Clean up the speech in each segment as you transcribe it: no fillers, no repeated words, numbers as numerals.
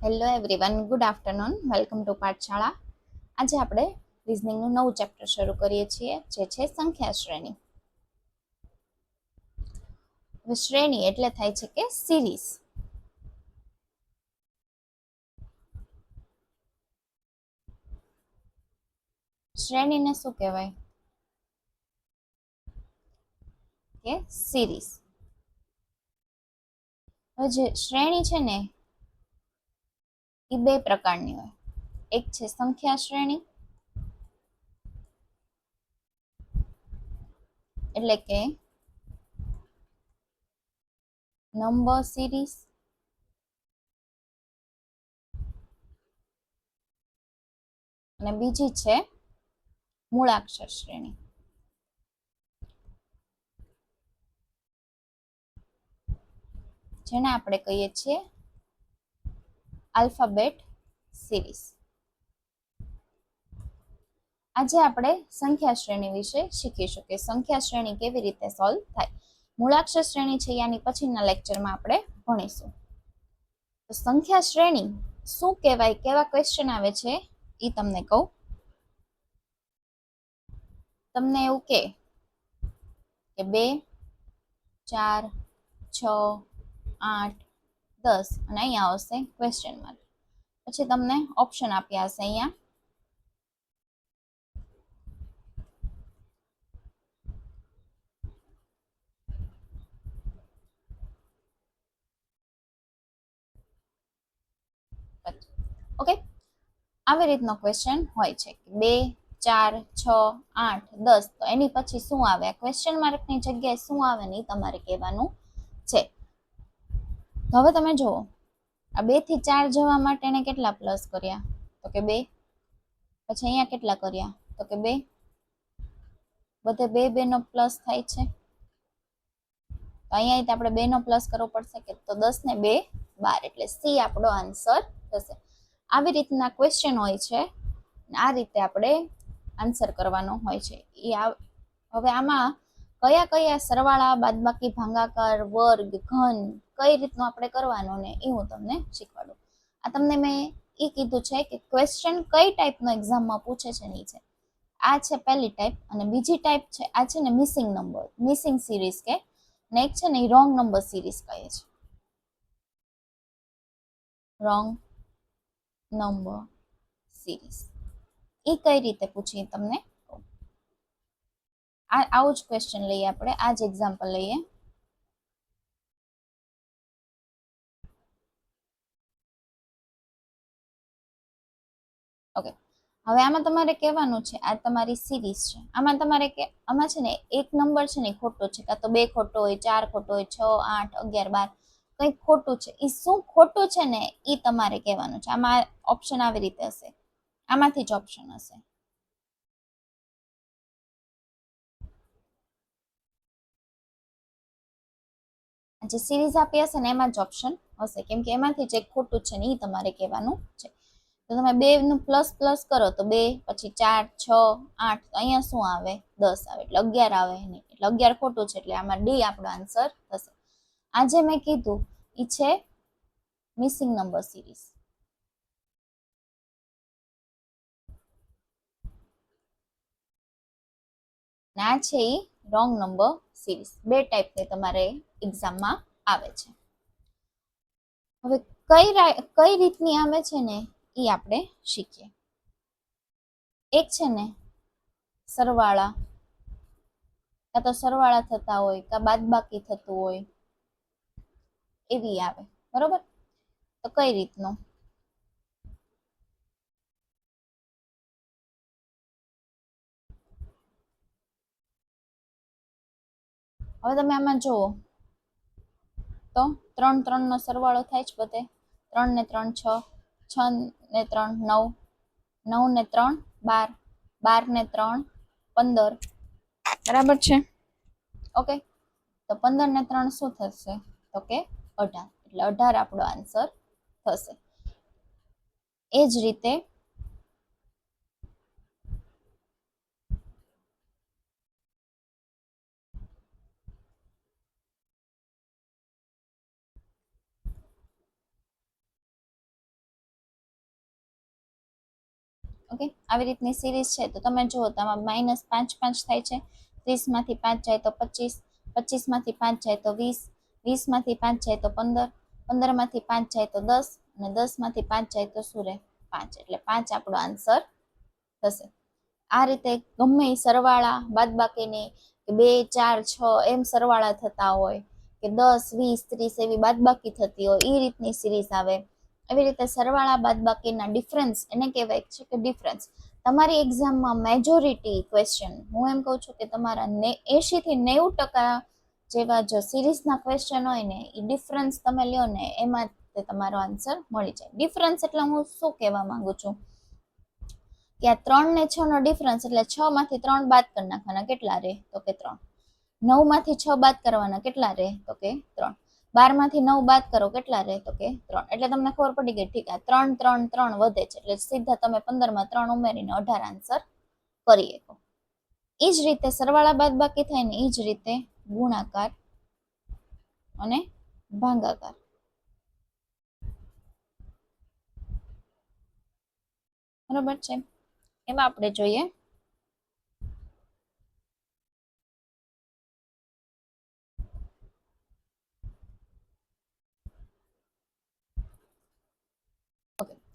Hello everyone, good afternoon. Welcome to Pathshala. આજે આપણે રિઝનિંગનું નવું ચેપ્ટર શરૂ કરીએ છીએ, જે છે સંખ્યા શ્રેણી. શ્રેણી એટલે થાય છે કે સિરીઝ. શ્રેણીને શું કહેવાય? કે સિરીઝ. હવે જે શ્રેણી છે ને એ બે પ્રકારની હોય. એક છે સંખ્યા શ્રેણી, એટલે કે નંબર સિરીઝ, અને બીજી છે મૂળાક્ષર શ્રેણી. જેને આપણે કહીએ છીએ આલ્ફાબેટ સિરીઝ. આજે આપણે સંખ્યા શ્રેણી વિશે શીખીશું કે સંખ્યા શ્રેણી કેવી રીતે સોલ્વ થાય. મૂળાક્ષર શ્રેણી છે યાની પછીના લેક્ચરમાં આપણે ભણીશું. તો સંખ્યા શ્રેણી શું કહેવાય, કેવા ક્વેશ્ચન આવે છે એ તમને કહું. તમને એવું કે 2, 4, 6, 8, 10 અને અહીંયા આવશે ક્વેશ્ચન માર્ક. પછી તમને ઓપ્શન આપ્યા હશે અહીંયા ઓકે. આવી રીતનો ક્વેશ્ચન હોય છે 2, 4, 6, 8, 10. તો એની પછી શું આવે? ક્વેશ્ચન માર્કની જગ્યાએ શું આવે ને એ તમારે કહેવાનું છે. તો હવે તમે જુઓ, આ 2 થી 4 જવા માટે એને કેટલા પ્લસ કર્યા? તો કે 2. પછી અહીંયા કેટલા કર્યા? તો કે 2. બધે 2 2 નો પ્લસ થાય છે. તો અહીંયા આપણે 2 નો પ્લસ કરવો પડશે કે તો 10 ને 2 12, એટલે સી આપણો આન્સર થશે. આવી રીતના ક્વેશ્ચન હોય છે. આ રીતે આપણે આન્સર કરવાનો હોય છે. હવે આમાં કયા કયા સરવાળા, બાદબાકી, ભાગાકાર, વર્ગ, ઘન કઈ રીતનું આપણે કરવાનું ને એ હું તમને શીખવાડું. આ તમને મેં એ કીધું છે કે ક્વેશ્ચન કઈ ટાઈપનો એક્ઝામમાં પૂછે છે ને છે. આ છે પહેલી ટાઈપ, અને બીજી ટાઈપ છે આ છે ને મિસિંગ નંબર, મિસિંગ સિરીઝ કે, ને એક છે ને એ રોંગ નંબર સિરીઝ કહે છે. રોંગ નંબર સિરીઝ એ કઈ રીતે પૂછી તમને કહું. આવું જ ક્વેશ્ચન લઈએ આપણે, આ જ એક્ઝામ્પલ લઈએ. ઓકે, હવે આમાં તમારે કહેવાનું છે આ તમારી સિરીઝ છે. આમાં તમારે કે આમાં છે ને એક નંબર છે ને ખોટો છે, કાં તો 2 ખોટો હોય, 4 ખોટો હોય, 6, 8, 11, 12 કંઈક ખોટું છે. એ શું ખોટું છે ને એ તમારે કહેવાનું છે. આમાં ઓપ્શન આવી રીતે હશે, આમાંથી જ ઓપ્શન હશે. જે સિરીઝ આપી હશે ને એમાં જ ઓપ્શન હશે, કેમ કે એમાંથી જે ખોટું છે ને એ તમારે કહેવાનું છે. તો તમે 2 નું પ્લસ પ્લસ કરો તો 2, પછી 4, 6, 8, તો અહીંયા શું આવે? 10 આવે, એટલે 11 આવે નહીં, એટલે 11 ખોટું છે, એટલે આમાં ડી આપણો આન્સર થશે. આ જે મેં કીધું એ છે મિસિંગ નંબર સિરીઝ. આ છે એ રોંગ નંબર સિરીઝ. બે ટાઈપની તમારે એક્ઝામમાં આવે છે. હવે કઈ રીતની આવે છે ને એ આપણે શીખીએ. એક છે ને સરવાળા, કાં તો સરવાળા થતા હોય, કાં બાદબાકી થતું હોય, એવી આવે. બરોબર? તો કઈ રીતનું? હવે તમે આમાં જુઓ તો 3 3 નો સરવાળો થાય છે બધે. 3 ને 3 6, 6 ને 3 9, 9 ને 3 12, 12 ને 3 15. બરાબર છે? ઓકે, તો 15 ને 3 શું થશે? તો કે 18, એટલે 18 આપણો આન્સર થશે. એ જ રીતે ઓકે, આવી રીતની સિરીઝ છે. તો તમે જુઓ તો આમાં -5 થાય છે. 30માંથી 5 જાય તો 25, 25માંથી 5 જાય તો 20, 20માંથી 5 જાય તો 15, 15માંથી 5 જાય તો 10 અને 10માંથી 5 જાય તો શું રહે? 5. એટલે 5 આપણો આન્સર થશે. આ રીતે ગમે સરવાળા બાદબાકીની 2, 4, 6 એમ સરવાળા થતા હોય કે 10, 20, 30 એવી બાદબાકી થતી હોય, એ રીતની સિરીઝ આવે. એવી રીતે સરવાળા બાદબાકીના ડિફરન્સ એને કહેવાય છે કે ડિફરન્સ. તમારી એક્ઝામમાં મેજોરિટી ક્વેશ્ચન, હું એમ કહું છું કે તમારા 80 થી 90% જેવા જો સિરીઝના ક્વેશ્ચન હોય ને, એ ડિફરન્સ તમે લ્યો ને એમાં તમારો આન્સર મળી જાય. ડિફરન્સ એટલે હું શું કહેવા માંગુ છું કે આ 3 ને 6 નો ડિફરન્સ એટલે 6 માંથી 3 બાદ કરી નાખવાના, કેટલા રહે? તો કે 3. 9 માંથી 6 બાદ કરવાના, કેટલા રહે? તો કે 3. 12 માંથી 9 બાદ કરો, કેટલા રહે? તો કે 3. એટલે તમને ખબર પડી ગઈ, ઠીક આ 3, 3, 3 વધે છે એટલે સીધા તમે 15 માં 3 ઉમેરીને 18 આન્સર કરી શકો. એ જ રીતે સરવાળા બાદબાકી થાય ને, એ જ રીતે ગુણાકાર અને ભાગાકાર. બરોબર છે? એમાં આપણે જોઈએ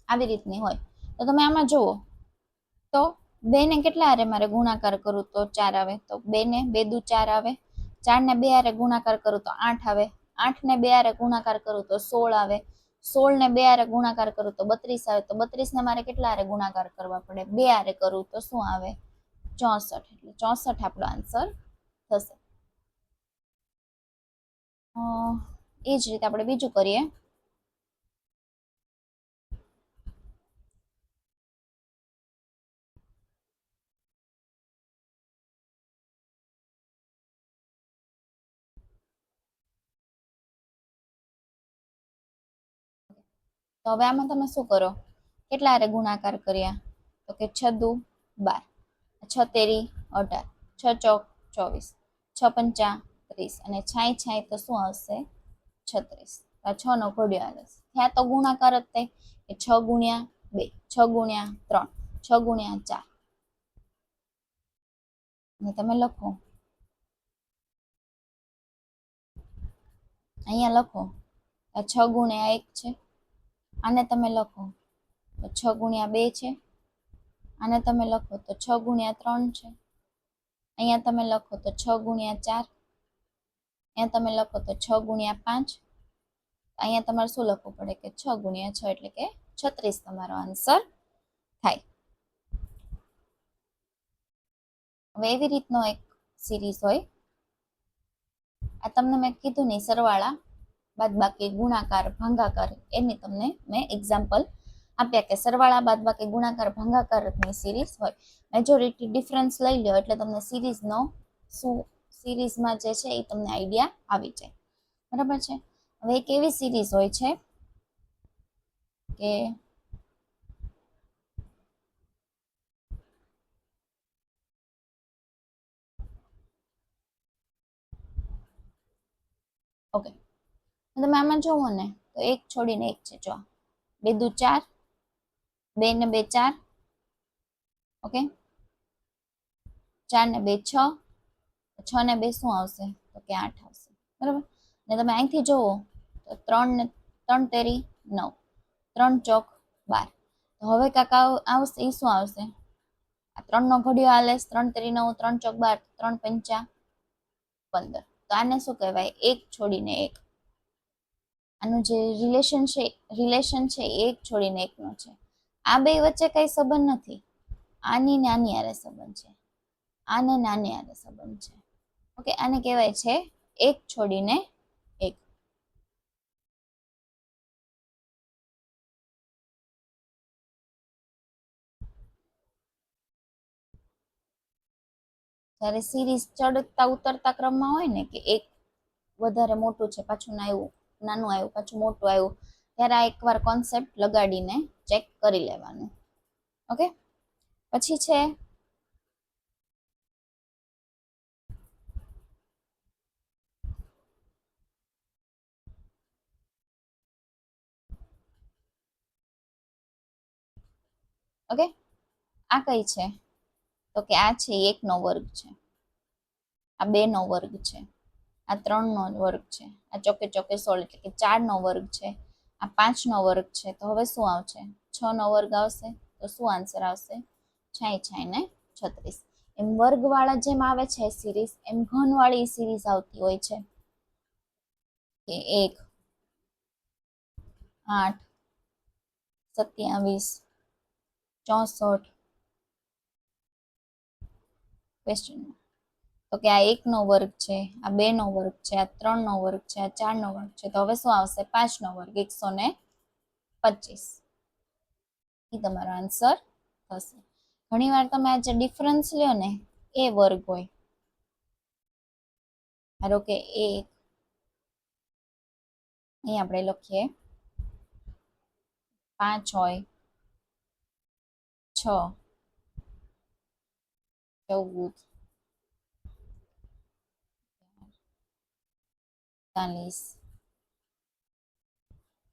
આવી રીતની હોય. તો તમે આમાં જુઓ તો 2 ને કેટલા હારે મારે ગુણાકાર કરું તો 4 આવે, તો 2 ને 2 દુ 4 આવે. 4 ને 2 હારે ગુણાકાર કરું તો 8 આવે. 8 ને 2 હારે ગુણાકાર કરું તો 16 આવે. 16 ને 2 હારે ગુણાકાર કરું તો 32 આવે. તો 32 ને મારે કેટલા હારે ગુણાકાર કરવા પડે? 2 હારે કરું તો શું આવે? 64. એટલે 64 આપણો આન્સર થશે. એ જ રીતે આપણે બીજું કરીએ. તો હવે આમાં તમે શું કરો? કેટલા હારે ગુણાકાર કર્યા? તો કે 6 દુ 12, 6 તેરી 18, 6 ચોક 24, 6 પંચા 30 અને છાય છાય તો શું આવશે? 36. આ 6 નો ઘડિયો આવે. ત્યાં તો ગુણાકાર જ થાય કે 6 ગુણ્યા 2, 6 ગુણ્યા 3, 6 ગુણ્યા 4 અને તમે લખો, અહીંયા લખો આ 6 ગુણ્યા 1 છે. આને તમે લખો તો 6 ગુણ્યા 2 છે. આને તમે લખો તો 6 ગુણ્યા 3 છે. અહીંયા તમે લખો તો 6 ગુણ્યા 4. અહીંયા તમે લખો તો 6 ગુણ્યા 5. અહીંયા તમારે શું લખવું પડે કે 6 ગુણ્યા 6 એટલે કે 36 તમારો આન્સર થાય. હવે એવી રીતનો એક સિરીઝ હોય. આ તમને મેં કીધું નહીં, સરવાળા બાદબાકી ગુણાકાર ભાગાકાર એની તમને મેં એક્ઝામ્પલ આપ્યા કે સરવાળા બાદબાકી ગુણાકાર ભાગાકારની સિરીઝ હોય. મેજોરિટી ડિફરન્સ લઈ લો એટલે તમને સિરીઝનો શું સિરીઝમાં જે છે એ તમને આઈડિયા આવી જાય. બરાબર છે? હવે એક એવી સિરીઝ હોય છે કે ઓકે, તમે આમાં જોવો ને તો એક છોડીને એક છે. જો 2 દુ 4, 2 ને 2 4, ઓકે, 4 ને 2 6, 6 ને 2 શું આવશે? તો કે 8 આવશે. બરાબર? ને તમે અહીંથી જોવો તો 3 ને 3 તેરી 9, 3 ચોક 12. તો હવે કાકા આવશે એ શું આવશે? આ 3 નો ઘડિયો હાલે, 3 તેરી 9, 3 ચોક 12, 3 પંચા 15. તો આને શું કહેવાય? એક છોડીને એક. આનું જે રિલેશન છે એ એક છોડીને એકનો છે. આ બે વચ્ચે કઈ સંબંધ નથી. આની ને આની હારે સંબંધ છે. આને નાની હારે સંબંધ છે. ઓકે, આને કહેવાય છે એક છોડીને એક. જ્યારે સિરીઝ ચડતા ઉતરતા ક્રમમાં હોય ને કે એક વધારે મોટું છે, પાછું નાનું આવ્યું, પાછું મોટું આવ્યું, ત્યારે આ એકવાર કોન્સેપ્ટ લગાડીને ચેક કરી લેવાનું. ઓકે, પછી છે ઓકે, આ કઈ છે? તો કે આ છે 1 નો વર્ગ છે, આ 2 નો વર્ગ છે, આ 3 નો વર્ગ છે, આ ચોકે ચોકે 16 એટલે કે 4 નો વર્ગ છે, આ 5 નો વર્ગ છે. તો હવે શું આવશે? 6 નો વર્ગ આવશે. તો શું આન્સર આવશે? 6 ને 36. એમ વર્ગવાળા જેમ આવે છે સિરીઝ, એમ ઘનવાળી સિરીઝ આવતી હોય છે કે 1 8 27 64 ક્વેશ્ચન. તો કે આ 1 નો વર્ગ છે, આ 2 નો વર્ગ છે, આ 3 નો વર્ગ છે, આ 4 નો વર્ગ છે. તો હવે શું આવશે? 5 નો વર્ગ 125. એ તમારો આન્સર થશે. ઘણી વાર તમે આ જે ડિફરન્સ લ્યો ને એ વર્ગ હોય. ધારો કે 1 અહીં આપણે લખીએ 5 હોય, 6 14 40.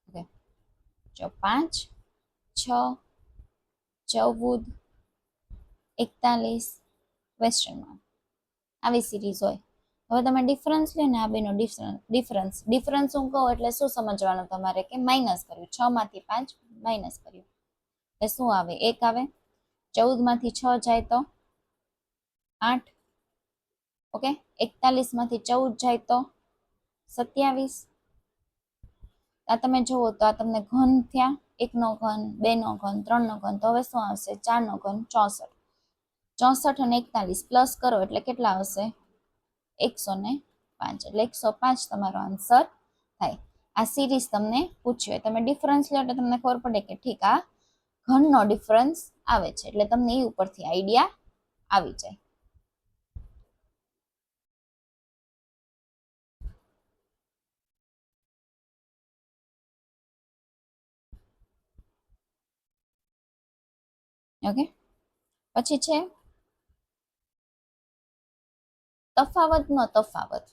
ઓકે, જો 5 6 14 41 ક્વેશ્ચન માર્ક આવી સિરીઝ હોય. હવે તમે ડિફરન્સ લો ને, આ બેનો ડિફરન્સ હું કહું એટલે શું સમજવાનું તમારે? કે માઇનસ કર્યું, 6 માંથી 5 માઇનસ કર્યું એટલે શું આવે? 1 આવે. 14 માંથી 6 જાય તો 8. ઓકે, 41 માંથી 14 જાય તો 27. આ તમે જુઓ તો આ તમને ઘન થયા, 1 નો ઘન, 2 નો ઘન, 3 નો ઘન. તો હવે શું આવશે? 4 નો ઘન 64. 64 અને 41 પ્લસ કરો એટલે કેટલા આવશે? 105. એટલે 105 તમારો આન્સર થાય. આ સિરીઝ તમને પૂછ્યું હોય, તમે ડિફરન્સ લો એટલે તમને ખબર પડે કે ઠીક આ ઘનનો ડિફરન્સ આવે છે, એટલે તમને એ ઉપરથી આઈડિયા આવી જાય. ઓકે, પછી છે તફાવતનો તફાવત.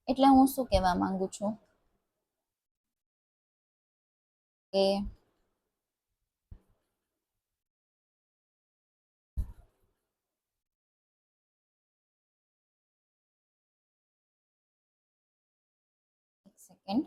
એટલે હું શું કહેવા માંગુ છું કે એક સેકન્ડ,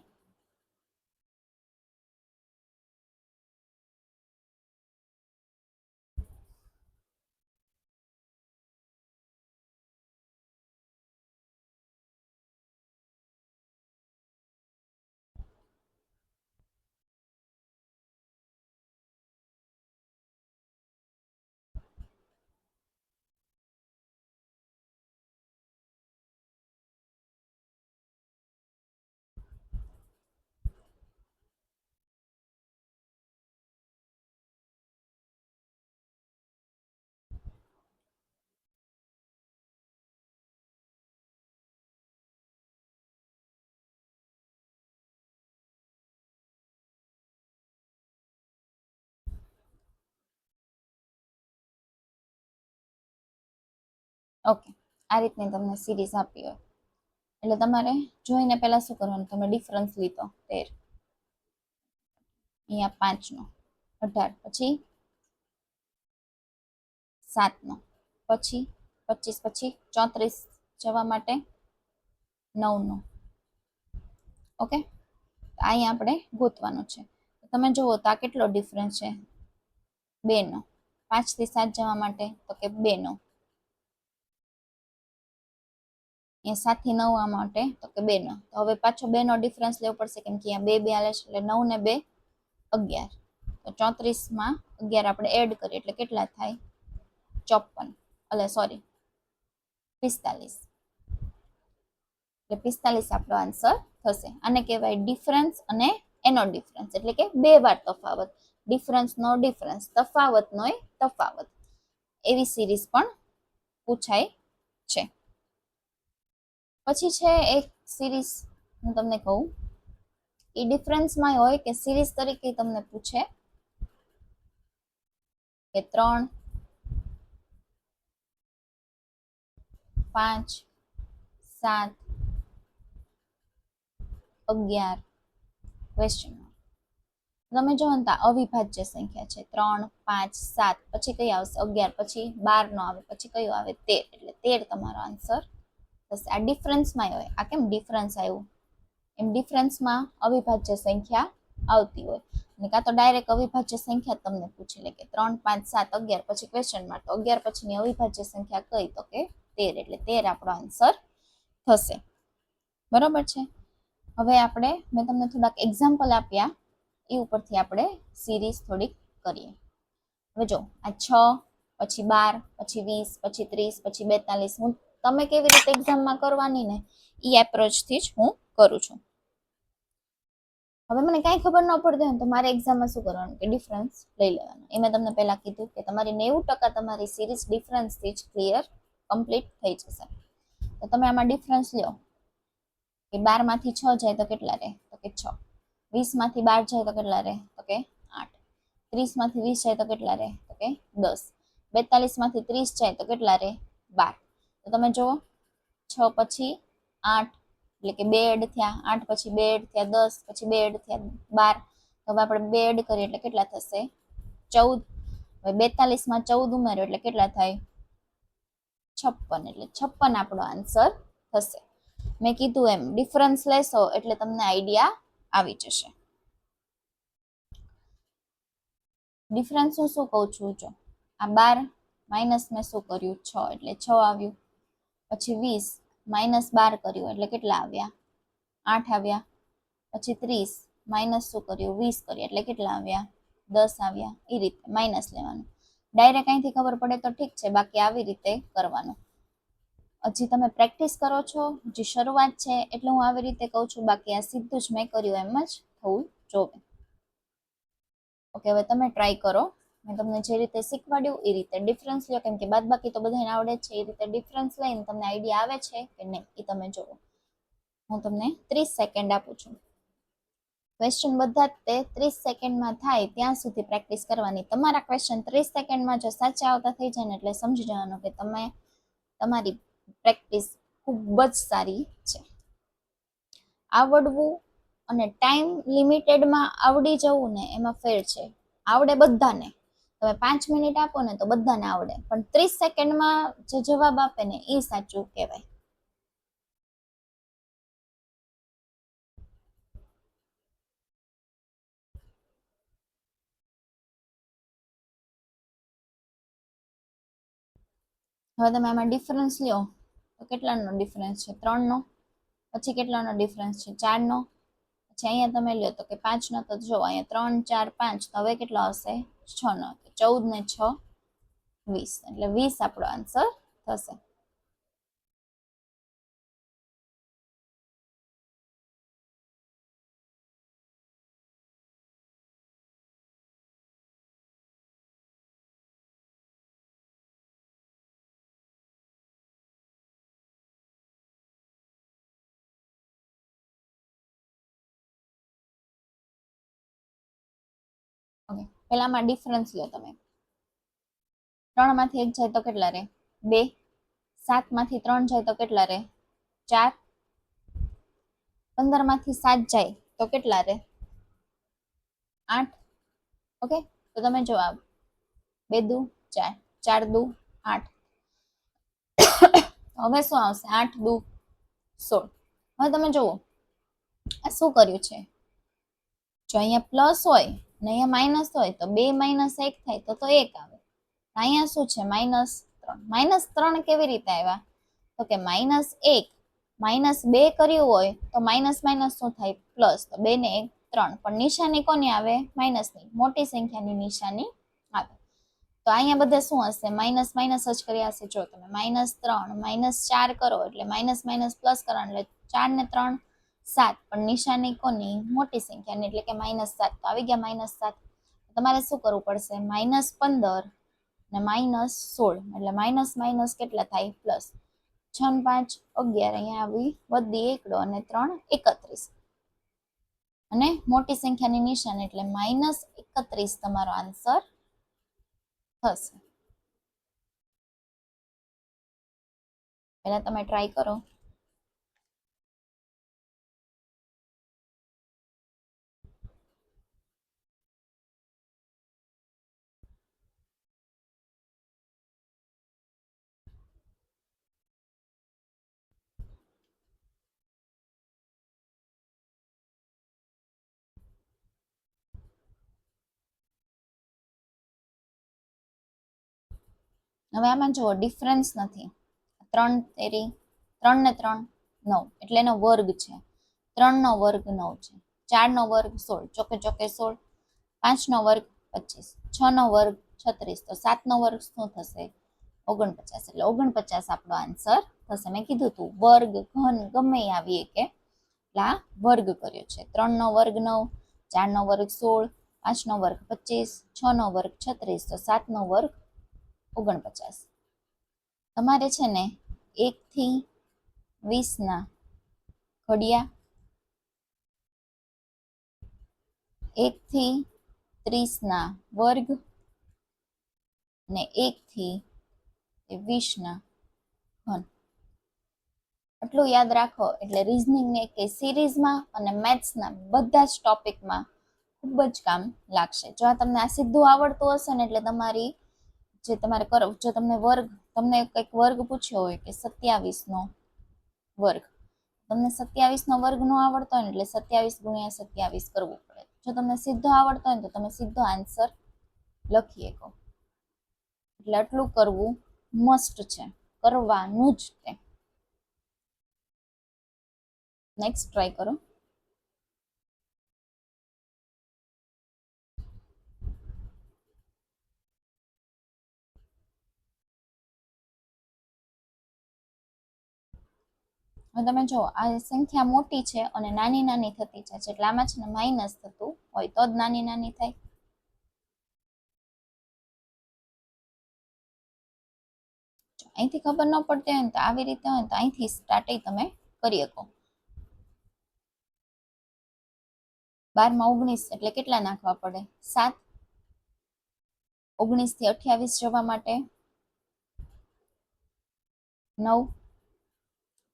ઓકે, આ રીતની તમને સિરીઝ આપી હોય એટલે તમારે જોઈને પહેલા શું કરવાનું? તમે ડિફરન્સ લીધો 13, અહીંયા 5 નો, 18, પછી 7 નો, પછી 25, પછી 34 જવા માટે 9 નો. ઓકે, અહીંયા આપણે ગોતવાનું છે. તમે જુઓ તો આ કેટલો ડિફરન્સ છે? 2 નો. 5 થી 7 જવા માટે તો કે 2 નો. અહીંયા 7 થી 9 આ માટે તો કે 2 નો. તો હવે પાછો 2 નો ડિફરન્સ લેવો પડશે, કેમ કે અહીંયા 2 આલે છે એટલે 9 ને 2 11. તો 34 માં 11 આપણે એડ કરીએ એટલે કેટલા થાય? 54. એટલે સોરી 45. એટલે 45 આપણો આન્સર થશે. આને કહેવાય ડિફરન્સ અને એનો ડિફરન્સ, એટલે કે બે વાર તફાવત. ડિફરન્સ નો ડિફરન્સ, તફાવત નો તફાવત. એવી સિરીઝ પણ પૂછાય છે. પછી છે એક સિરીઝ હું તમને કહું, એ ડિફરન્સમાં હોય કે સિરીઝ તરીકે તમને પૂછે કે 3 5 7 11 ક્વેશ્ચન. તમે જો ને અવિભાજ્ય સંખ્યા છે 3 5 7 પછી કઈ આવશે 11 પછી 12 નો આવે પછી કયો આવે 13 એટલે 13 તમારો આન્સર થશે. આ ડિફરન્સમાં હોય આ કેમ ડિફરન્સ આવ્યું એમ ડિફરન્સમાં અવિભાજ્ય સંખ્યા આવતી હોય અને કાં તો ડાયરેક્ટ અવિભાજ્ય સંખ્યા તમને પૂછી લે કે 3 5 7 11 પછી ક્વેશ્ચન માર્ક તો 11 પછીની અવિભાજ્ય સંખ્યા કઈ તો કે 13 એટલે 13 આપણો આન્સર થશે. બરોબર છે. હવે આપણે મેં તમને થોડાક એક્ઝામ્પલ આપ્યા એ ઉપરથી આપણે સિરીઝ થોડીક કરીએ. હવે જો આ 6 પછી 12 પછી 20 પછી 30 પછી 42 હું તમે કેવી રીતે એક્ઝામમાં કરવાની ને એ એપ્રોચથી જ હું કરું છું. હવે મને કાંઈ ખબર ન પડતી હોય તો મારે એક્ઝામમાં શું કરવાનું કે ડિફરન્સ લઈ લેવાનું. એ મેં તમને પહેલા કીધું કે તમારી 90% તમારી સિરીઝ ડિફરન્સથી જ ક્લિયર કમ્પ્લીટ થઈ જશે. તો તમે આમાં ડિફરન્સ લ્યો કે 12 માંથી 6 જાય તો કેટલા રહે તો કે 6, 20 માંથી 12 જાય તો કેટલા રહે તો કે 8, 30 માંથી 20 જાય તો કેટલા રહે તો કે 10, 42 માંથી 30 જાય તો કેટલા રહે 12. તો તમે જુઓ 6 પછી 8 એટલે કે 2 એડ થયા, 8 પછી 2 એડ થયા 10 પછી 2 એડ થયા 12. તો હવે આપણે 2 એડ કરીએ એટલે કેટલા થશે 14. હવે 42 માં 14 ઉમેરો એટલે કેટલા થાય 56 એટલે 56 આપણો આન્સર થશે. મેં કીધું એમ ડિફરન્સ લેશો એટલે તમને આઈડિયા આવી જશે. ડિફરન્સ હું શું કહું છું જો આ 12 માઇનસ મેં શું કર્યું 6 એટલે 6 આવ્યું, પછી 20 માઇનસ 12 કર્યું એટલે કેટલા આવ્યા 8 આવ્યા, પછી 30 માઇનસ શું કર્યું 20 કર્યું એટલે કેટલા આવ્યા 10 આવ્યા. એ રીતે માઇનસ લેવાનું. ડાયરેક્ટ અહીંથી ખબર પડે તો ઠીક છે, બાકી આવી રીતે કરવાનું. હજી તમે પ્રેક્ટિસ કરો છો, હજી શરૂઆત છે એટલે હું આવી રીતે કહું છું, બાકી આ સીધું જ મેં કર્યું એમ જ થવું જોવે. ઓકે, હવે તમે ટ્રાય કરો. મેં તમને જે રીતે શીખવાડ્યું એ રીતે ડિફરન્સ લો, કેમ કે બાદ બાકી તો બધાને આવડે છે. એ રીતે ડિફરન્સ લઈને તમને આઈડિયા આવે છે કે નહીં એ તમે જુઓ. હું તમને 30 સેકન્ડ આપું છું. ક્વેશ્ચન બધા તે 30 સેકન્ડમાં થાય ત્યાં સુધી પ્રેક્ટિસ કરવાની. તમારા ક્વેશ્ચન 30 સેકન્ડમાં જો સાચા આવતા થઈ જાય ને એટલે સમજી જવાનું કે તમે તમારી પ્રેક્ટિસ ખૂબ જ સારી છે. આવડવું અને ટાઈમ લિમિટેડમાં આવડી જવું ને એમાં ફેર છે. આવડે બધાને, તમે 5 મિનિટ આપો ને તો બધાને આવડે, પણ 30 સેકન્ડમાં જે જવાબ આપે ને એ સાચું કહેવાય. હવે તમે આમાં ડિફરન્સ લ્યો તો કેટલાનો ડિફરન્સ છે 3 નો, પછી કેટલાનો ડિફરન્સ છે 4 નો, પછી અહીંયા તમે લ્યો તો કે 5 નો. તો જો અહીંયા 3 4 5 તો હવે કેટલો આવશે 6 નો. 14 ને 6 20 એટલે 20 આપણો આન્સર થશે. ઓકે, પહેલામાં ડિફરન્સ લ્યો તમે. 3 માંથી 1 જાય તો કેટલા રહે 2, 7 માંથી 3 જાય તો કેટલા રહે 4, 15 માંથી 7 જાય તો કેટલા રહે 8. ઓકે, તો તમે જો આ 2 દુ 4, 4 દુ 8. હવે શું આવશે 8 દુ 16. હવે તમે જુઓ આ શું કર્યું છે, જો અહીંયા પ્લસ હોય ને અહીંયા માઇનસ હોય તો 2 માઇનસ 1 થાય તો 1 આવે. અહીંયા શું છે -3. -3 કેવી રીતે આવ્યા તો કે -1 -2 કર્યું હોય તો માઇનસ માઇનસ શું થાય પ્લસ. તો 2 ને 1 3, પણ નિશાની કોની આવે માઇનસની, મોટી સંખ્યાની નિશાની આવે. તો અહીંયા બધે શું હશે માઇનસ માઇનસ જ કર્યા હશે. જો તમે -3 -4 કરો એટલે માઇનસ માઇનસ પ્લસ કરવાનું એટલે 4 ને 3 7, પણ નિશાની કોની મોટી સંખ્યાની એટલે કે -7. તો આવી ગયા -7. તમારે શું કરવું પડશે -15 ને -16 એટલે માઇનસ માઇનસ કેટલા થાય પ્લસ. 6 ને 5 11, અહીંયા આવી વધી એકડો અને 3 31 અને મોટી સંખ્યાની નિશાની એટલે -31 તમારો આન્સર થશે. પહેલા તમે ટ્રાય કરો. હવે આમાં જુઓ ડિફરન્સ નથી. 3 તેરી 3 ને 3 9 એટલે એનો વર્ગ છે. 3 નો વર્ગ 9 છે. 4 નો વર્ગ 16 ચોકે ચોકે 16. 5 નો વર્ગ 25. 6 નો વર્ગ 36. તો 7 નો વર્ગ શું થશે? 49. એટલે 49 આપણો આન્સર થશે. મેં કીધું તું વર્ગ ઘન ગમે આવીએ કે એટલે આ વર્ગ કર્યો છે. 3 નો વર્ગ 9, 4 નો વર્ગ 16, 5 નો વર્ગ 25, 6 નો વર્ગ 36, તો 7 નો વર્ગ 49. તમારે છે ને 1 થી 20 ના ઘડિયા, 1 થી 30 ના વર્ગ ને 1 થી 20 ના ઘન. આટલું યાદ રાખો એટલે રીઝનિંગ ને કે સિરીઝમાં અને મેથ્સના બધા જ ટોપિકમાં ખૂબ જ કામ લાગશે. જો આ તમને આ સીધું આવડતું હશે ને એટલે તમારી જે તમારે કરો, જો તમને કંઈક વર્ગ પૂછ્યો હોય કે 27 નો વર્ગ, તમને 27 નો વર્ગ નો આવડતો હોય ને એટલે 27 ગુણ્યા 27 કરવું પડે. જો તમને સીધો આવડતો હોય ને તો તમે સીધો આન્સર લખી શકો. એટલે આટલું કરવું મસ્ટ છે, કરવાનું જ તે. નેક્સ્ટ ટ્રાય કરો. હવે તમે જો આ સંખ્યા મોટી છે અને નાની નાની થતી જાય છે એટલે આમાં છે ને માઇનસ થતું હોય તો જ નાની નાની થાય. અહીંથી ખબર ન પડતી હોય ને તો આવી રીતે હોય તો અહીંથી સ્ટાર્ટ તમે કરી શકો. 12 માં 19 એટલે કેટલા નાખવા પડે? 7. 19 થી 28 જવા માટે 9.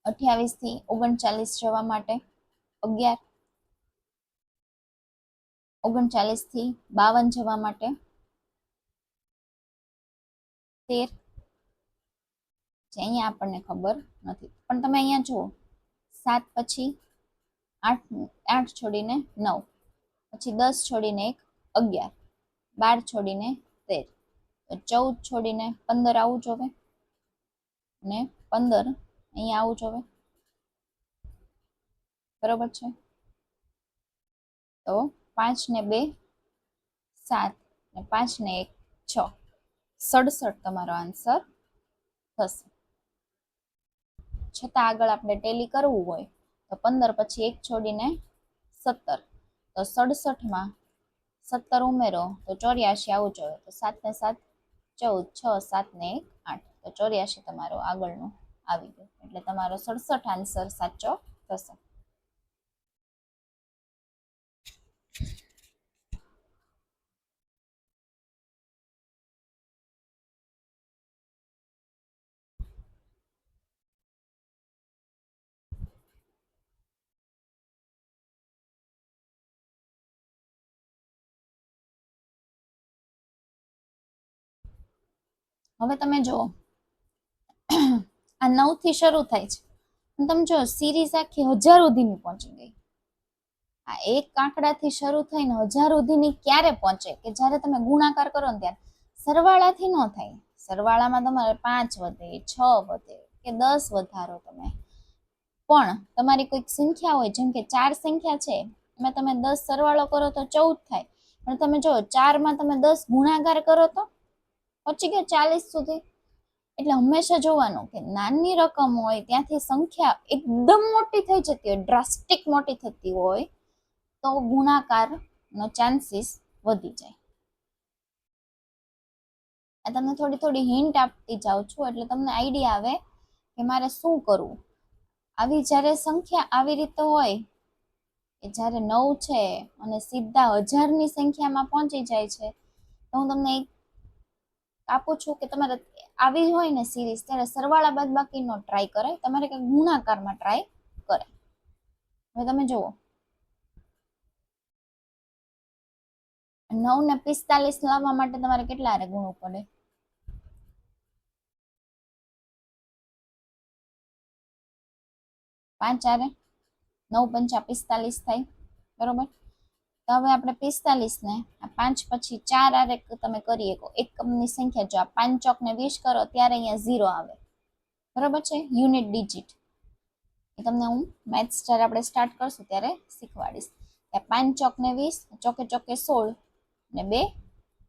28 થી 39 જવા માટે 11. 39 થી 52 જવા માટે 13. અહીંયા આપણને ખબર નથી પણ તમે અહીંયા જુઓ 7 પછી 8 છોડીને 9, પછી 10 છોડીને 1 11, 12 છોડીને 13, 14 છોડીને 15 આવું જોવે અને 15 અહીંયા આવું જોવે. બરોબર છે? તો 5 ને 2 7 ને 5 ને 1 6, 67 તમારો આન્સર થશે. છતાં આગળ આપણે ટેલી કરવું હોય તો 15 પછી 1 છોડીને 17, તો 67 માં 17 ઉમેરો તો 84 આવું જોઈએ. તો 7 ને 7 14, 6 7 ને 1 8, તો 84 તમારો આગળનો આવી ગયો. એટલે તમારો 67 આન્સર સાચો થશે. હવે તમે જુઓ આ 9 થી શરૂ થાય છે. તમે જો સિરીઝ આખી 1000 સુધીની પહોંચી ગઈ. આ એક આંકડાથી શરૂ થઈને 1000 સુધીની ક્યારે પહોંચે? કે જ્યારે તમે ગુણાકાર કરો ને ત્યારે. સરવાળાથી ન થાય. સરવાળામાં તમારે 5 વધે, 6 વધે કે 10 વધારો તમે. પણ તમારી કોઈક સંખ્યા હોય, જેમ કે 4 સંખ્યા છે, એમાં તમે 10 સરવાળો કરો તો 14 થાય. પણ તમે જો 4 માં તમે 10 ગુણાકાર કરો તો પહોંચી ગયો 40 સુધી. એટલે હંમેશા જોવાનું કે નાની રકમ હોય ત્યાંથી સંખ્યા એકદમ મોટી થઈ જતી હોય, ડ્રાસ્ટિક મોટી થતી હોય તો ગુણાકારનો ચાન્સીસ વધી જાય. આ તમને થોડી થોડી હિન્ટ આપતી જાઉં છું એટલે તમને આઈડિયા આવે કે મારે શું કરવું. આવી જ્યારે સંખ્યા આવી રીતે હોય કે જ્યારે 9 છે અને સીધા 1000ની સંખ્યામાં પહોંચી જાય છે, તો હું તમને એક આપું છું કે તમારે આવી હોય ને સિરીઝ ત્યારે સરવાળા બાદબાકીનો ટ્રાય કરાય, તમારે કંઈક ગુણાકારમાં ટ્રાય કરાય. હવે તમે જુઓ 9 ને 45 લાવવા માટે તમારે કેટલા હારે ગુણવું પડે? 5 હારે 9 પંચા 45 થાય. બરોબર? તો હવે આપણે 45 ને આ 5 પછી 4 આરે તમે કરી શકો એકમની સંખ્યા. જો આ 5 ચોક ને 20 કરો ત્યારે અહીંયા 0 આવે, બરાબર છે, યુનિટ ડિજિટ. એ તમને હું મેથ્સ જ્યારે આપણે સ્ટાર્ટ કરશું ત્યારે શીખવાડીશ. 5 ચોક ને 20, ચોકે ચોકે 16 ને 2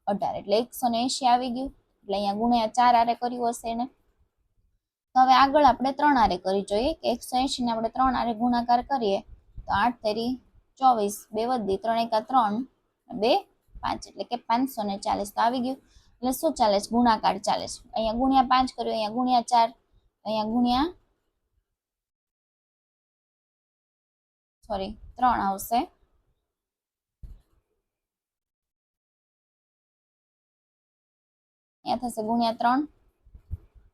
18 એટલે 180 આવી ગયું. એટલે અહીંયા ગુણ્યા 4 આરે કર્યું હશે એને. તો હવે આગળ આપણે 3 આરે કરી જોઈએ કે 180 ને આપણે 3 આરે ગુણાકાર કરીએ તો 8 તેરી 24, 2 વધી, 3 એકા 3, 2 5 એટલે કે 540 તો આવી ગયું. એટલે શું ચાલે છે? ગુણાકાર ચાલે છે. અહીંયા ગુણ્યા 5 કર્યું, અહીંયા ગુણ્યા 4, અહીંયા ગુણ્યા 3 આવશે. અહીંયા થશે ગુણ્યા 3,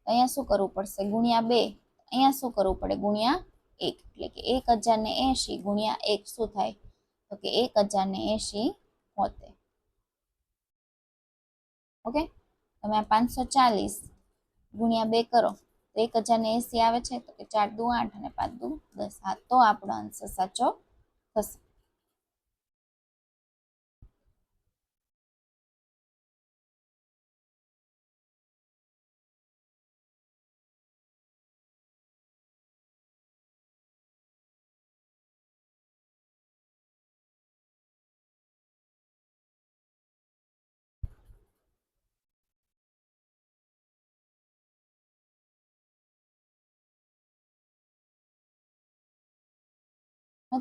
અહીંયા શું કરવું પડશે? ગુણ્યા 2, અહીંયા શું કરવું પડે? ગુણ્યા 1 એટલે કે 1080 ગુણ્યા 1 શું થાય? તો કે 1080 પોતે. ઓકે, તમે આ 540 ગુણ્યા 2 કરો તો 1080 આવે છે. તો કે 4 દુ 8 અને 5 દુ 10. હા, તો આપણો આન્સર સાચો થશે.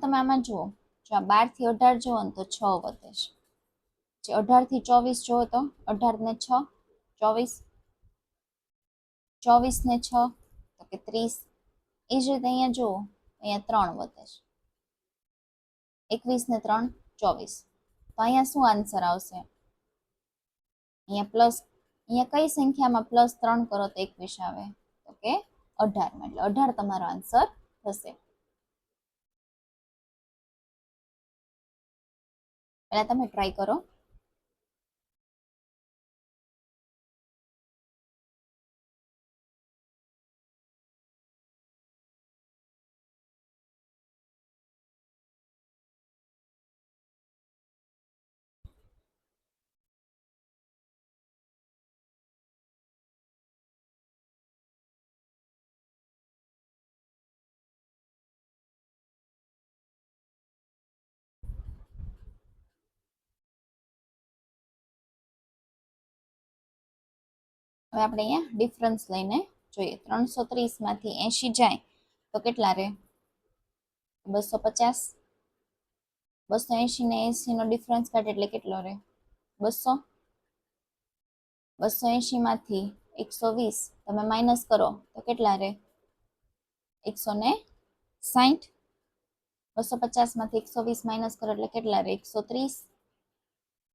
તમે આમાં જુઓ, જો આ 12 થી 18 જુઓ ને તો 6 વધે છે. જે 18 થી 24 જુઓ તો 18 ને 6 24, 24 ને 6 તો કે 30. એ જ રીતે અહીંયા જુઓ, અહીંયા 3 વધે છે. 21 ને 3 24. તો અહીંયા શું આન્સર આવશે? અહીંયા પ્લસ, અહીંયા કઈ સંખ્યામાં પ્લસ 3 કરો તો 21 આવે? તો કે 18 માં. એટલે 18 તમારો આન્સર થશે. પહેલા તમે ટ્રાય કરો. હવે આપણે અહીંયા ડિફરન્સ લઈને જોઈએ. 330 માંથી 80 જાય તો કેટલા રહે? 250. 280 ને 80 નો ડિફરન્સ કાઢે એટલે કેટલો રહે? 200. 280 માંથી 120 તમે માઇનસ કરો તો કેટલા રહે? 160. 250 માંથી 120 માઇનસ કરો એટલે કેટલા રહે? 130.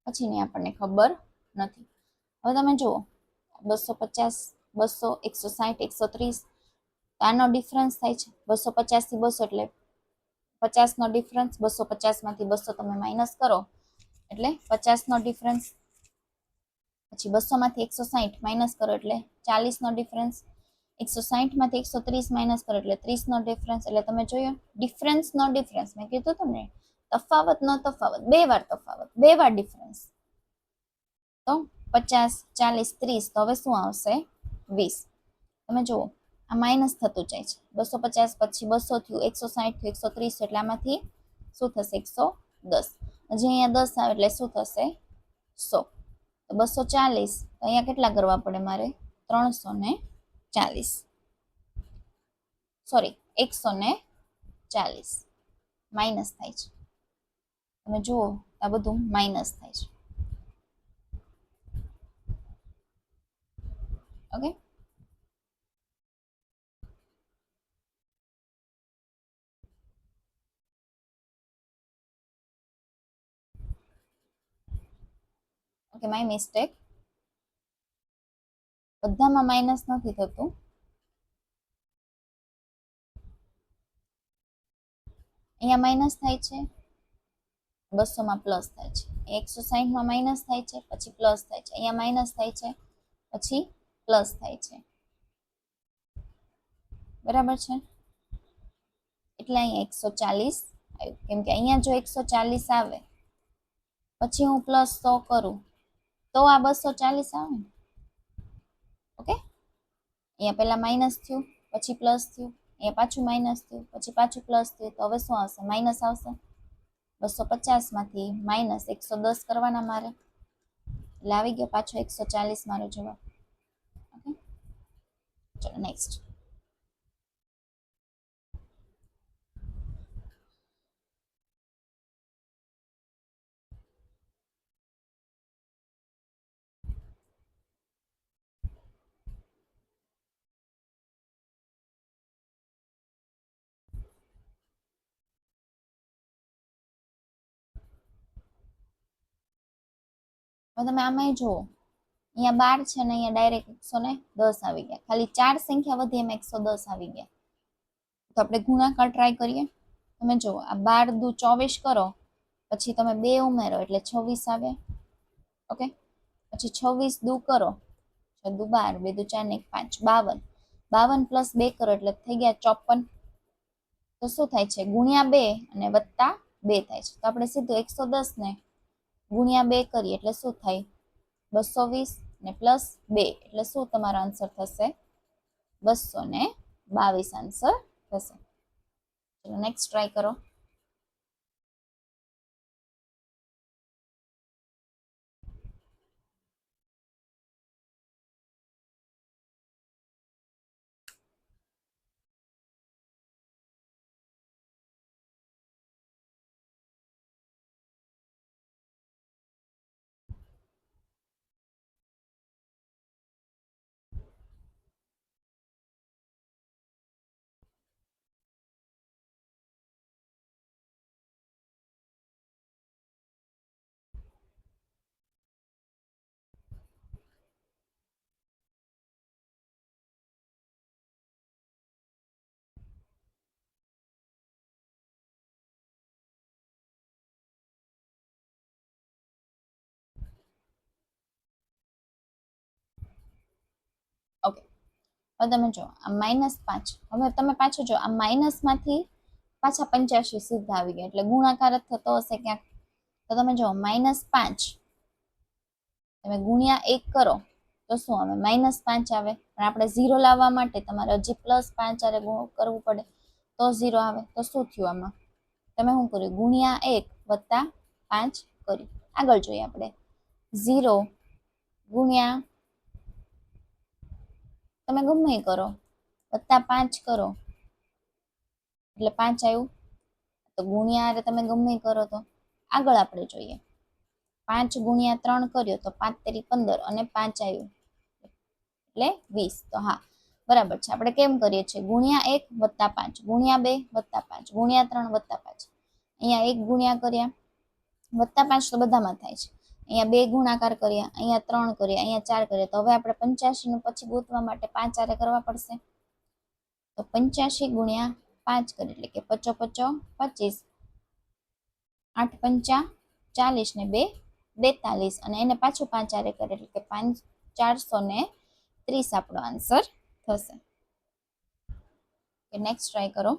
પછીની આપણને ખબર નથી. હવે તમે જુઓ, 250, 200, 160, 130 આનો ડિફરન્સ થાય છે. 250 થી 200 એટલે 50 નો ડિફરન્સ. 250 માંથી 200 તમે માઇનસ કરો એટલે 50 નો ડિફરન્સ. પછી 200 માંથી 160 માઇનસ કરો એટલે 40 નો ડિફરન્સ. 160 માંથી 130 માઇનસ કરો એટલે 30 નો ડિફરન્સ. એટલે તમે જોયો, ડિફરન્સ નો ડિફરન્સ. મેં કીધું તમને તફાવત નો તફાવત, બે વાર તફાવત, બે વાર ડિફરન્સ. તો 50, 40, 30 તો હવે શું આવશે? 20. તમે જુઓ, આ માઇનસ થતું જાય છે. 250 પછી 200 થયું, 160 થયું, 130 એટલે આમાંથી શું થશે? 110. હજી અહીંયા 10 આવે એટલે શું થશે? 100. તો 240 તો અહીંયા કેટલા કરવા પડે મારે? 340. સોરી, 140 માઇનસ થાય છે. તમે જુઓ, આ બધું માઇનસ થાય છે. Okay, okay, my mistake. બધામાં માઇનસ નથી થતું. અહીંયા માઇનસ થાય છે, 200 માં પ્લસ થાય છે. 160 માં માઇનસ થાય છે, પછી પ્લસ થાય છે. અહીંયા માઇનસ થાય છે, પછી પ્લસ થાય છે. બરાબર છે? એટલે અહીંયા 140 આવ્યું. કેમ કે અહીંયા જો 140 આવે પછી હું પ્લસ 100 કરું તો આ 240 આવે ને. ઓકે, અહીંયા પહેલા માઇનસ થયું, પછી પ્લસ થયું, અહીંયા પાછું માઇનસ થયું, પછી પાછું પ્લસ થયું, તો હવે શું આવશે? માઇનસ આવશે. 250 માંથી માઇનસ 110 કરવાના મારે, એટલે આવી ગયો પાછો 140 મારો જવાબ. ઓકે, ચલો નેક્સ્ટ. હવે તમે આમાંય જુઓ, અહીંયા 12 છે ને અહીંયા ડાયરેક્ટ 110 આવી ગયા. ખાલી 4 સંખ્યા વધી એમાં 110 આવી ગયા. તો આપણે ગુણાકાર ટ્રાય કરીએ. તમે જુઓ, આ 12 દુ 24 કરો, પછી તમે 2 ઉમેરો એટલે 26 આવે. ઓકે, પછી 26 દુ કરો, 6 દુ 12, 2 દુ 4 ને 1 5, 52. 52 પ્લસ 2 કરો એટલે થઈ ગયા 54. તો શું થાય છે? ગુણ્યા 2 અને વત્તા 2 થાય છે. તો આપણે સીધું 110 ને ગુણ્યા 2 કરીએ એટલે શું થાય? 220 ને પ્લસ 2 એટલે શું તમારો આન્સર થશે? 222 આન્સર થશે. ચલો નેક્સ્ટ ટ્રાય કરો. ઓકે, હવે તમે જો આ -5. હવે તમે પાછું જો આ માઇનસમાંથી પાછા 85 સીધા આવી ગયા, એટલે ગુણાકાર જ થતો હશે ક્યાંક. તો તમે જો -5 તમે ગુણ્યા 1 કરો તો શું આવે? -5 આવે. પણ આપણે 0 લાવવા માટે તમારે હજી +5 આરે કરવું પડે તો 0 આવે. તો શું થયું આમાં? તમે શું કર્યું? ગુણ્યા 1 વત્તા 5 કર્યું. આગળ જોઈએ આપણે 0 ગુણ્યા તમે ગમે એ કરો વત્તા 5 કરો એટલે 5 આવ્યું. તો ગુણ્યા આરે તમે ગમે એ કરો. તો આગળ આપણે જોઈએ 5 ગુણ્યા 3 કર્યો તો 5 તેરી 15 અને 5 આવ્યું એટલે 20. તો હા બરાબર છે. આપણે કેમ કરીએ છીએ? ગુણ્યા 1 વત્તા 5, ગુણ્યા 2 વત્તા 5, ગુણ્યા 3 વત્તા 5. અહીંયા 1 ગુણ્યા કર્યા વત્તા 5 તો બધામાં થાય છે. અહીંયા 2 ગુણાકાર કર્યા, અહીંયા 3 કર્યા, અહીંયા 4 કર્યા. તો હવે આપણે 85 નું પછી ગોતવા માટે 5 આરે કરવા પડશે. તો 85 ગુણ્યા 5 કરીએ એટલે કે 55 25, 8 પંચા 40 ને 2 42, અને એને પાછું 5 આરે કરે એટલે કે 430 આપણો આન્સર થશે. નેક્સ્ટ ટ્રાય કરો.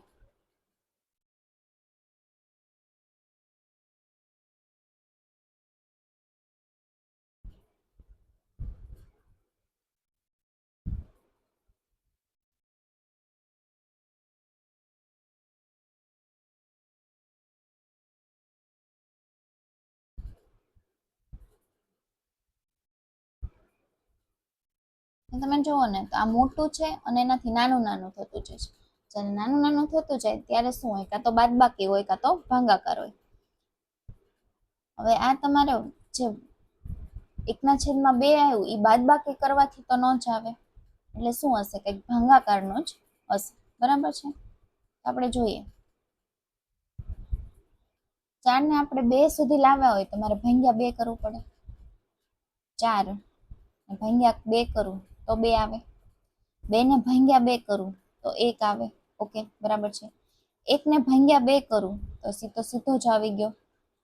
તમે જુઓ ને તો આ મોટું છે અને એનાથી નાનું નાનું થતું જાય છે. જ્યારે નાનું નાનું થતું જાય ત્યારે શું હોય? કાં તો બાદબાકી હોય કાં તો ભાગાકાર હોય. હવે આ તમારે જે 1/2 આવ્યું એ બાદબાકી કરવાથી તો ન જ આવે, એટલે શું હશે? કંઈક ભાગાકારનો જ હશે. બરાબર છે. તો આપણે જોઈએ 4 ને આપણે 2 સુધી લાવ્યા હોય તમારે ભાગ્યા 2 કરવું પડે. 4 ભાગ્યા 2 કરું તો 2 આવે. 2 ને ભાગ્યા 2 કરું તો 1 આવે. ઓકે બરાબર છે. 1 ને ભાગ્યા 2 કરું તો સીધો જ આવી ગયો.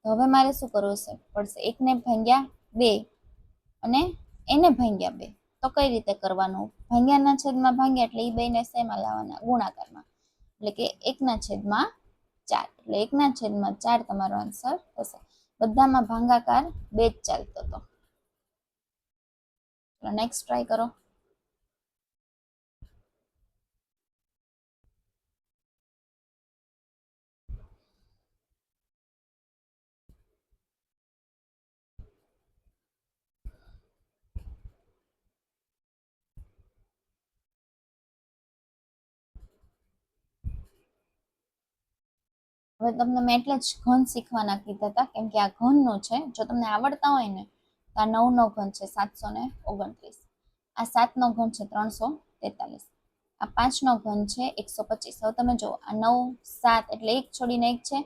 તો હવે મારે શું કરવું પડશે? 1 ને ભાગ્યા 2 અને એને ભાગ્યા 2. તો કઈ રીતે કરવાનું? ભાગ્યાના છેદમાં ભાગ્યા એટલે એ બેને શેમાં લાવવાના? ગુણાકારમાં. એટલે કે 1/4. એટલે 1/4 તમારો આન્સર થશે. બધામાં ભાગાકાર 2 જ ચાલતો હતો. નેક્સ્ટ ટ્રાય કરો. હવે તમને મેં એટલે જ ઘન શીખવાના કીધા હતા, કેમ કે આ ઘનનું છે. જો તમને આવડતા હોય ને તો આ 9 નો ઘન છે 729, આ 7 નો ઘન છે 343, આ 5 નો ઘન છે 125. હવે તમે જો આ 9 7 એટલે એક છોડીને એક છે,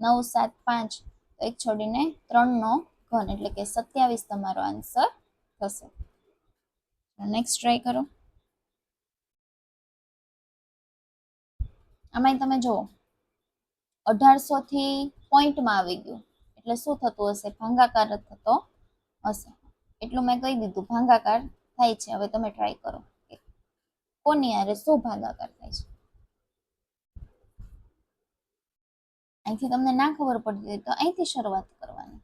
9 7 5 તો એક છોડીને 3 નો ઘન એટલે કે 27 તમારો આન્સર થશે. નેક્સ્ટ ટ્રાય કરો. આમાં તમે જુઓ 1800 થી પોઈન્ટમાં આવી ગયું એટલે શું થતું હશે? ભાગાકાર થતો હશે. એટલું મેં કહી દીધું, ભાગાકાર થાય છે. હવે તમે ટ્રાય કરો કોની હારે શું ભાગાકાર થાય છે. અહીંથી તમને ના ખબર પડતી હોય તો અહીંથી શરૂઆત કરવાની.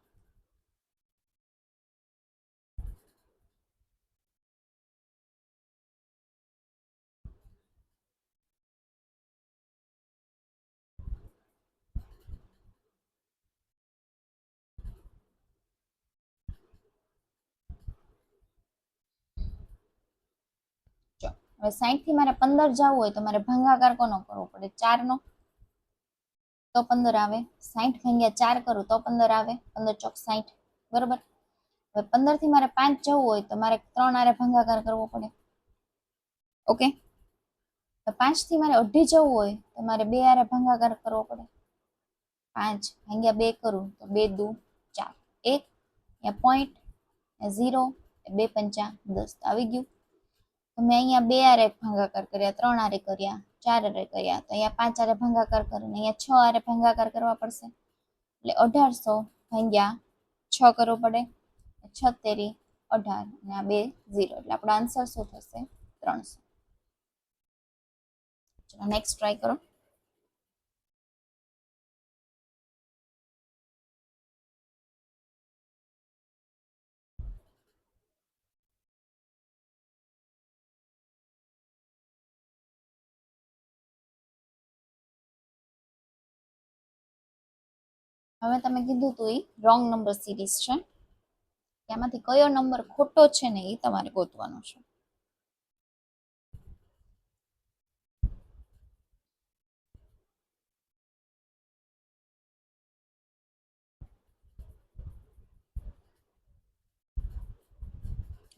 હવે 60 થી મારે 15 જવું હોય તો મારે ભાગાકાર કોનો કરવો પડે? 4 નો, તો 15 આવે. 60 ભાગ્યા 4 કરું તો 15 આવે, 15 ચોક 60, બરોબર. હવે 15 થી મારે 5 જવું હોય તો મારે 3 આરે ભાગાકાર કરવો પડે. ઓકે. 5 થી મારે 2.5 જવું હોય તો મારે 2 આરે ભાગાકાર કરવો પડે. 5 ભાગ્યા 2 કરું તો 2 દુ 4, 1 અહીંયા પોઈન્ટ 0, 2 પંચા 10 આવી ગયું. મેં અહીંયા 2 આરે ભાગાકાર કર્યા, 3 આરે કર્યા, 4 આરે કર્યા, તો અહીંયા 5 આરે ભાગાકાર કરીને અહીંયા 6 આરે ભાગાકાર કરવા પડશે. એટલે 1800 ભાગ્યા 6 કરવો પડે, 6 તેરી 18 અને આ 2 0, એટલે આપણો આન્સર શું થશે? 300. ચલો નેક્સ્ટ ટ્રાય કરો. હવે તમે કીધું હતું એ રોંગ નંબર સિરીઝ છે, એમાંથી કયો નંબર ખોટો છે ને એ તમારે ગોતવાનો છે.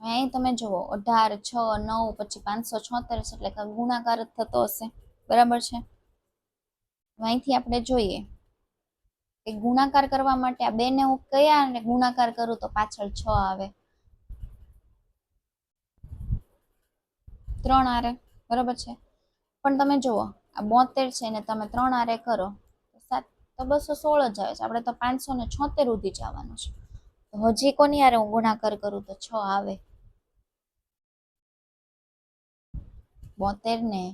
અહીં તમે જુઓ 18 6 9 પછી 576 એટલે કે ગુણાકાર જ થતો હશે, બરાબર છે. અહીંથી આપણે જોઈએ કે ગુણાકાર કરવા માટે આ 2 ને હું કયા અને ગુણાકાર કરું તો પાછળ 6 આવે, 3 આરે, બરાબર છે. પણ તમે જુઓ આ 72 છે ને તમે 3 આરે કરો તો 7 તો 216 જ આવે છે. આપણે તો 576 સુધી જવાનું છે. તો હજી કોની આરે હું ગુણાકાર કરું તો 6 આવે. 72 ને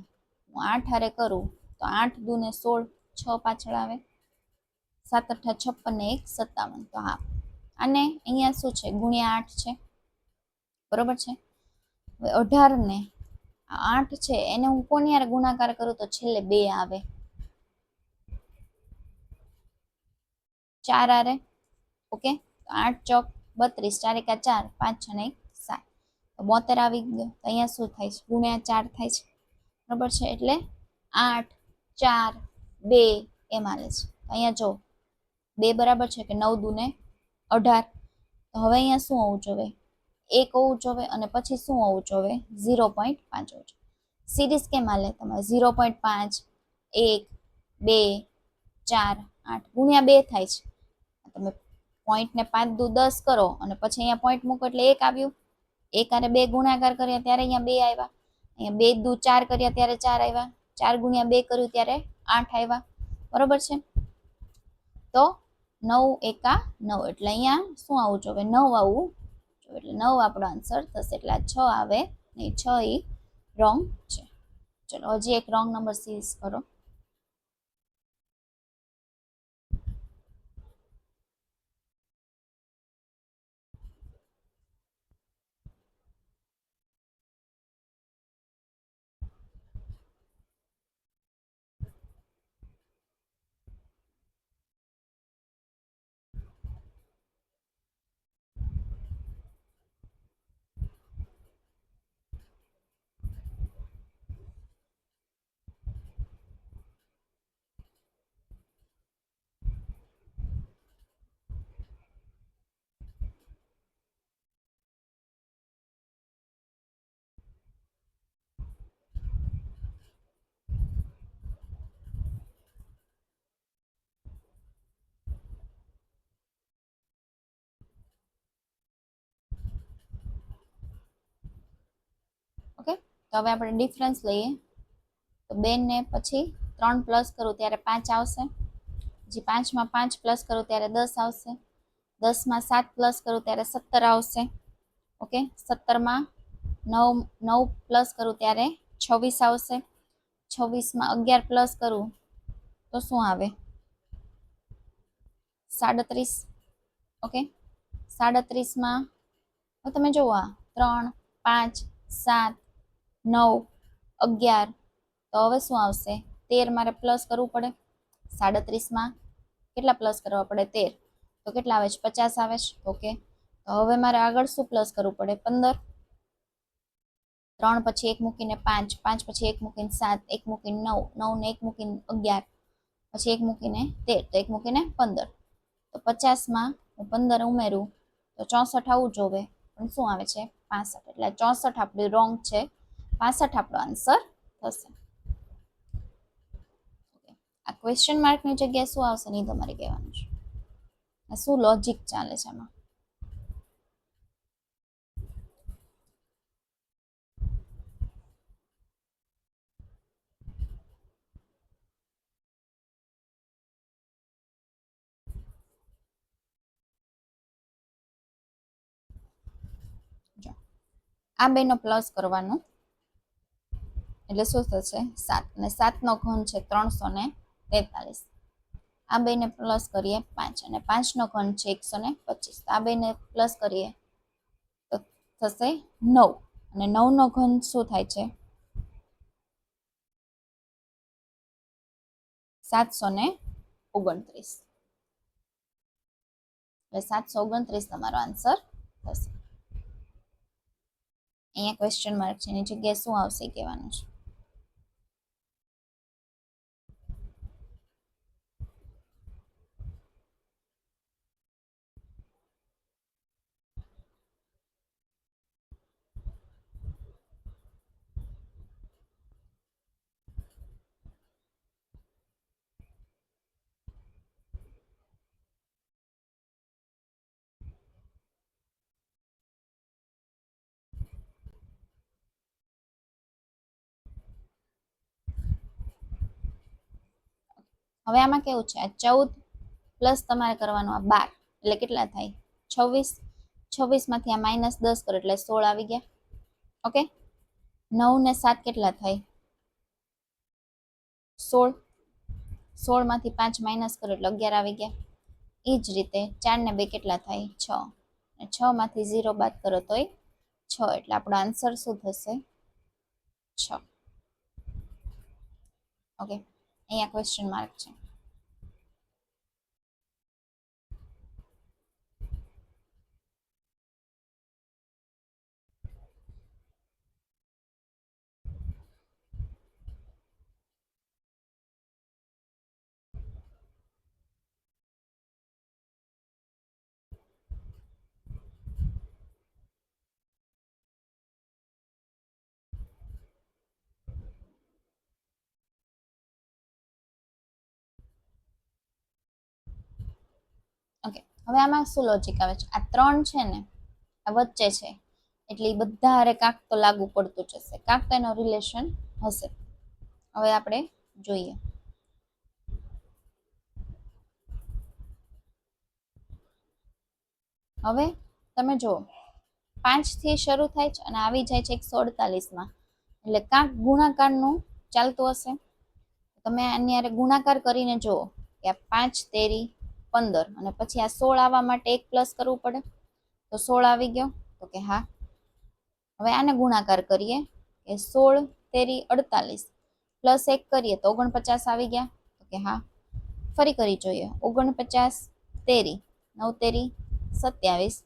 હું 8 હારે કરું તો 8 દુ ને 16, 6 પાછળ આવે, 7 અઠા 56 ને 1 57. તો હા, અને અહીંયા શું છે? ગુણ્યા 8 છે, બરોબર છે. હવે 18 ને 8 છે એને હું કોની હારે ગુણાકાર કરું તો છેલ્લે 2 આવે, 4 આરે. ઓકે, 8 ચોક 32, 4 એકા 4, 5 6 ને 1 7, તો 72 આવી ગયો. તો અહીંયા શું થાય છે? ગુણ્યા 4 થાય છે, બરાબર છે. એટલે 8 4 2 એમ આવે છે. અહીંયા જો 2 બરાબર છે કે 9 દુ ને 18. તો હવે અહીંયા શું હોવું જોઈએ? 1 હોવું જોઈએ અને પછી શું હોવું જોઈએ? 0.5 હોવું જોઈએ. સિરીઝ કેમ હાલે? તમારે 0.5 1 2 4 8 ગુણ્યા 2 થાય છે. તમે પોઈન્ટ ને 5 દુ 10 કરો અને પછી અહીંયા પોઈન્ટ મૂકો એટલે 1 આવ્યું. 1 આરે 2 ગુણાકાર કર્યા ત્યારે અહીંયા 2 આવ્યા. અહીંયા 2 દુ 4 કર્યા ત્યારે 4 આવ્યા. 4 ગુણ્યા 2 કર્યું ત્યારે 8 આવ્યા, બરોબર છે. તો 9 એકા 9 એટલે અહીંયા શું આવવું જોઈએ? 9 આવવું જોઈએ. એટલે 9 આપણો આન્સર થશે. એટલે આ 6 આવે નહીં, 6 એ રોંગ છે. ચલો હજી એક રોંગ નંબર સિરીઝ કરો. તો હવે આપણે ડિફરન્સ લઈએ તો 2 ને પછી 3 પ્લસ કરું ત્યારે 5 આવશે, પછી 5 માં 5 પ્લસ કરું ત્યારે 10 આવશે, 10 માં 7 પ્લસ કરું ત્યારે 17 આવશે. ઓકે, 17 માં 9 પ્લસ કરું ત્યારે 26 આવશે, 26 માં 11 પ્લસ કરું તો શું આવે? 37. ઓકે, 37 માં તમે જુઓ આ 3 5 7 9 11, તો હવે શું આવશે? 13 મારે પ્લસ કરવું પડે. 37 માં કેટલા પ્લસ કરવા પડે? 13, તો કેટલા આવે છે? 50 આવે છે. ઓકે, તો હવે મારે આગળ શું પ્લસ કરવું પડે? 15. 3 પછી 1 મૂકીને 5, 5 પછી 1 મૂકીને 7, 1 મૂકીને 9, 9 ને 1 મૂકીને 11, પછી 1 મૂકીને 13, તો 1 મૂકીને 15. તો 50 માં હું 15 ઉમેરું તો 64 આવવું જોવે, પણ શું આવે છે? 65. એટલે 64 આપણું રોંગ છે, 65 આપણો આન્સર થશે. આ ક્વેશ્ચન માર્કની જગ્યાએ શું આવશે નહીં તમારે કહેવાનું છે. શું લોજિક ચાલે છે આમાં? આ બેનો પ્લસ કરવાનો એટલે શું થશે? 7, અને 7 નો ઘન છે 343. આ બેને પ્લસ કરીએ 5, અને 5 નો ઘન છે 125. આ બેને પ્લસ કરીએ તો થશે 9, અને 9 નો ઘન શું થાય છે? 729. એટલે 729 તમારો આન્સર થશે. અહીંયા ક્વેશ્ચન માર્ક છે, એની જગ્યાએ શું આવશે કહેવાનું છે. હવે આમાં કેવું છે? આ 14 પ્લસ તમારે કરવાનું આ 12, એટલે કેટલા થાય? 26. 26 માંથી આ -10 કરો એટલે 16 આવી ગયા. ઓકે, 9 ને 7 કેટલા થાય? 16. 16 માંથી 5 માઇનસ કરો એટલે 11 આવી ગયા. એ જ રીતે 4 ને 2 કેટલા થાય? 6, અને 6 માંથી 0 બાદ કરો તોય 6, એટલે આપણો આન્સર શું થશે? 6. ઓકે, અહીંયા ક્વેશ્ચન માર્ક છે. ઓકે, હવે આમાં શું લોજિક આવે છે? આ 3 છે ને આ વચ્ચે છે, એટલે એ બધા હારે કાંક તો લાગુ પડતું જશે, કાંક તો એનો રિલેશન હશે. હવે આપણે જોઈએ. હવે તમે જુઓ 5 થી શરૂ થાય છે અને આવી જાય છે 148 માં, એટલે કાંક ગુણાકારનું ચાલતું હશે. તમે આની હારે ગુણાકાર કરીને જુઓ કે આ 5 તેરી 15, અને પછી આ 16 આવવા માટે 1 પ્લસ કરવું પડે, તો 16 આવી ગયો, તો કે હા. હવે આને ગુણાકાર કરીએ કે 16 તેરી 48 પ્લસ 1 કરીએ તો 49 આવી ગયા, તો કે હા. ફરી કરી જોઈએ. 49 તેરી 9 તેરી 27,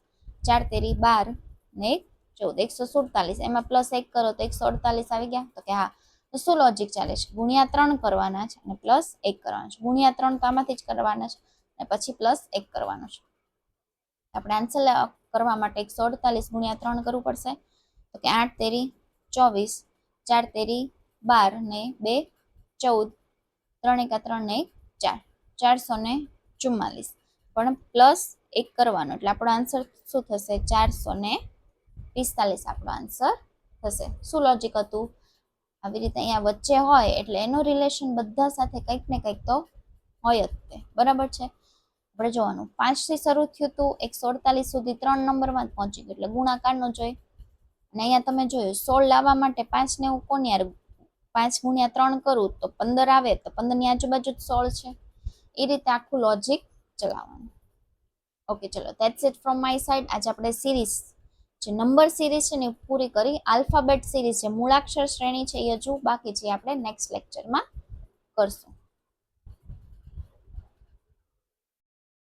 4 તેરી 12 ને 1 14, 147. એમાં પ્લસ 1 કરો તો 148 આવી ગયા, તો કે હા. તો શું લોજિક ચાલે છે? ગુણ્યા 3 કરવાના છે અને પ્લસ 1 કરવાના છે. ગુણ્યા 3 તો આમાંથી જ કરવાના છે અને પછી પ્લસ 1 કરવાનું છે. આપણે આન્સર કરવા માટે 148 ગુણ્યા 3 કરવું પડશે, તો કે 8 તેરી 24, 4 તેરી 12 ને 2 14, 3 એકા 3 ને 1 4, 444. પણ પ્લસ 1 કરવાનો, એટલે આપણો આન્સર શું થશે? 445 આપણો આન્સર થશે. શું લોજિક હતું? આવી રીતે અહીંયા વચ્ચે હોય એટલે એનો રિલેશન બધા સાથે કંઈક ને કંઈક તો હોય જ તે, બરાબર છે. આપણે જોવાનું 5 થી શરૂ થયું હતું, 148 સુધી 3 નંબરમાં જ પહોંચી ગયું એટલે ગુણાકારનો જોઈ. અને અહીંયા તમે જોયું 16 લાવવા માટે 5 ને હું કોની યાર 5 ગુણ્યા 3 કરું તો 15 આવે, તો 15 ની આજુબાજુ જ 16 છે. એ રીતે આખું લોજિક ચલાવવાનું. ઓકે ચલો, that's it from my side. આજે આપણે સિરીઝ જે નંબર સિરીઝ છે ને પૂરી કરી. આલ્ફાબેટ સિરીઝ જે મૂળાક્ષર શ્રેણી છે એ હજુ બાકી છે, આપણે નેક્સ્ટ લેક્ચરમાં કરશું.